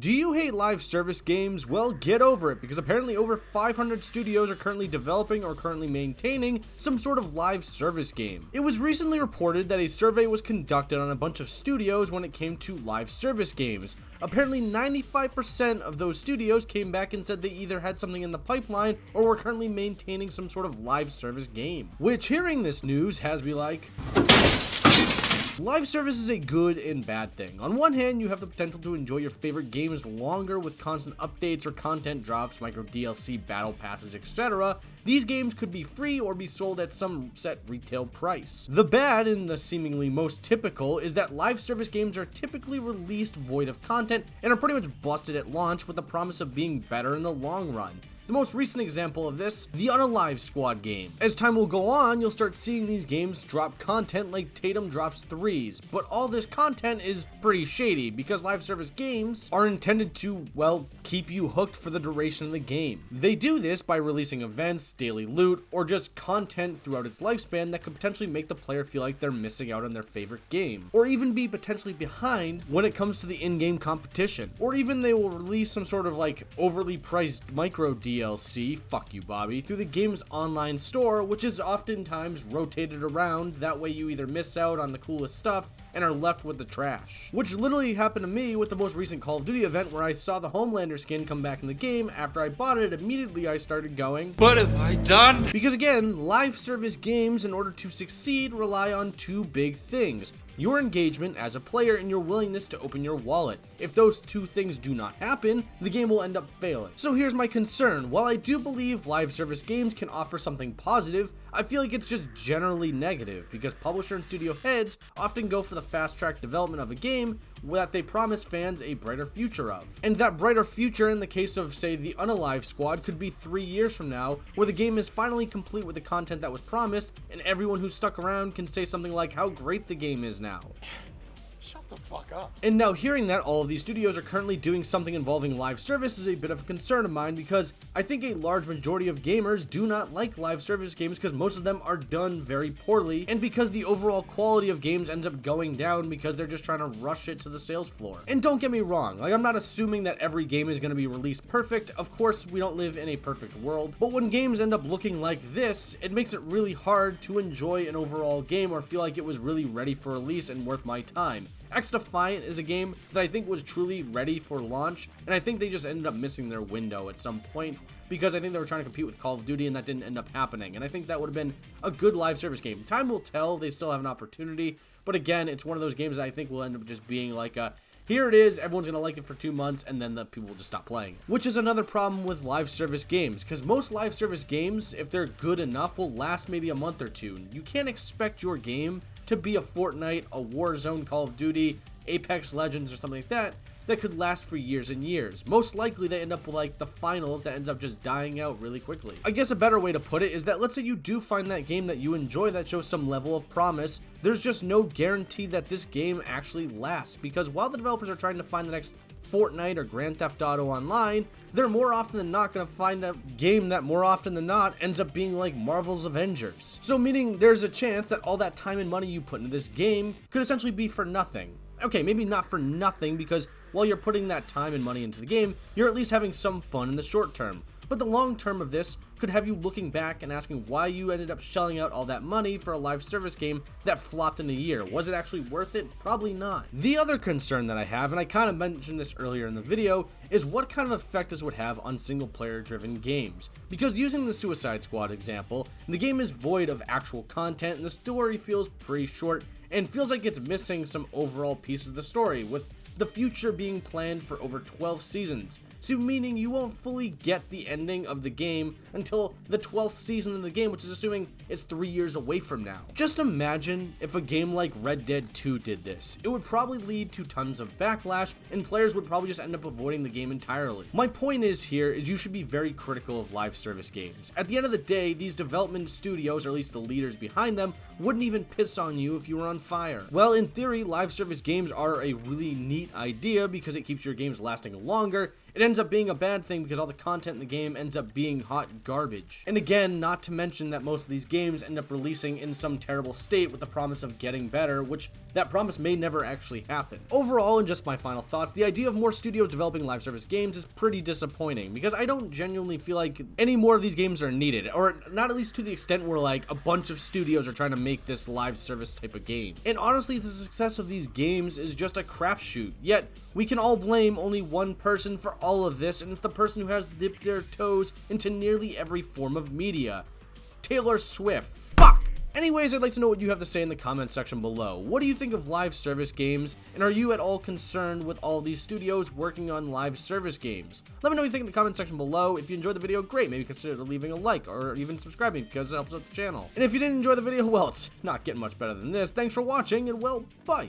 Do you hate live service games? Well, get over it, because apparently over 500 studios are currently developing or currently maintaining some sort of live service game. It was recently reported that a survey was conducted on a bunch of studios when it came to live service games. Apparently 95% of those studios came back and said they either had something in the pipeline or were currently maintaining some sort of live service game. Which, hearing this news, has me like... Live service is a good and bad thing. On one hand, you have the potential to enjoy your favorite games longer with constant updates or content drops, micro DLC, battle passes, etc. These games could be free or be sold at some set retail price. The bad, and the seemingly most typical, is that live service games are typically released void of content and are pretty much busted at launch with the promise of being better in the long run. The most recent example of this, the Unalive Squad game. As time will go on, you'll start seeing these games drop content like Tatum drops threes, but all this content is pretty shady because live service games are intended to, well, keep you hooked for the duration of the game. They do this by releasing events, daily loot, or just content throughout its lifespan that could potentially make the player feel like they're missing out on their favorite game, or even be potentially behind when it comes to the in-game competition, or even they will release some sort of like overly priced micro DLC, fuck you Bobby, through the game's online store, which is oftentimes rotated around. That way you either miss out on the coolest stuff and are left with the trash. Which literally happened to me with the most recent Call of Duty event, where I saw the Homelander skin come back in the game. After I bought it, immediately I started going, what have I done? Because again, live service games, in order to succeed, rely on two big things: your engagement as a player and your willingness to open your wallet. If those two things do not happen, the game will end up failing. So here's my concern. While I do believe live service games can offer something positive, I feel like it's just generally negative, because publisher and studio heads often go for the fast-track development of a game that they promise fans a brighter future of. And that brighter future, in the case of, say, the Unalive Squad, could be 3 years from now, where the game is finally complete with the content that was promised, and everyone who stuck around can say something like how great the game is now. Shut the fuck up. And now, hearing that all of these studios are currently doing something involving live service is a bit of a concern of mine, because I think a large majority of gamers do not like live service games because most of them are done very poorly, and because the overall quality of games ends up going down because they're just trying to rush it to the sales floor. And don't get me wrong, like, I'm not assuming that every game is going to be released perfect. Of course, we don't live in a perfect world, but when games end up looking like this, it makes it really hard to enjoy an overall game or feel like it was really ready for release and worth my time. X-Defiant is a game that I think was truly ready for launch, and I think they just ended up missing their window at some point, because I think they were trying to compete with Call of Duty and that didn't end up happening, and I think that would have been a good live service game. Time will tell, they still have an opportunity, but again, it's one of those games that I think will end up just being like a, here it is, everyone's gonna like it for 2 months, and then the people will just stop playing it. Which is another problem with live service games, because most live service games, if they're good enough, will last maybe a month or two. You can't expect your game to be a Fortnite, a Warzone, Call of Duty, Apex Legends, or something like that could last for years and years. Most likely they end up with like the finals that ends up just dying out really quickly. I guess a better way to put it is that, let's say you do find that game that you enjoy that shows some level of promise, there's just no guarantee that this game actually lasts, because while the developers are trying to find the next Fortnite or Grand Theft Auto Online, they're more often than not going to find a game that more often than not ends up being like Marvel's Avengers. So meaning there's a chance that all that time and money you put into this game could essentially be for nothing. Okay, maybe not for nothing, because while you're putting that time and money into the game, you're at least having some fun in the short term. But the long term of this could have you looking back and asking why you ended up shelling out all that money for a live service game that flopped in a year. Was it actually worth it? Probably not. The other concern that I have, and I kind of mentioned this earlier in the video, is what kind of effect this would have on single player driven games. Because using the Suicide Squad example, the game is void of actual content and the story feels pretty short and feels like it's missing some overall pieces of the story, with the future being planned for over 12 seasons. So meaning you won't fully get the ending of the game until the 12th season of the game, which is assuming it's 3 years away from now. Just imagine if a game like Red Dead 2 did this. It would probably lead to tons of backlash, and players would probably just end up avoiding the game entirely. My point is here is you should be very critical of live service games. At the end of the day, these development studios, or at least the leaders behind them, wouldn't even piss on you if you were on fire. Well, in theory, live service games are a really neat idea because it keeps your games lasting longer. It ends up being a bad thing because all the content in the game ends up being hot garbage. And again, not to mention that most of these games end up releasing in some terrible state with the promise of getting better, which that promise may never actually happen. Overall, and just my final thoughts, the idea of more studios developing live service games is pretty disappointing because I don't genuinely feel like any more of these games are needed, or not at least to the extent where like a bunch of studios are trying to make this live service type of game. And honestly, the success of these games is just a crapshoot, yet we can all blame only one person for all of this, and it's the person who has dipped their toes into nearly every form of media. Taylor Swift. Fuck! Anyways, I'd like to know what you have to say in the comment section below. What do you think of live service games, and are you at all concerned with all these studios working on live service games? Let me know what you think in the comment section below. If you enjoyed the video, great, maybe consider leaving a like or even subscribing because it helps out the channel. And if you didn't enjoy the video, well, it's not getting much better than this. Thanks for watching, and well, bye!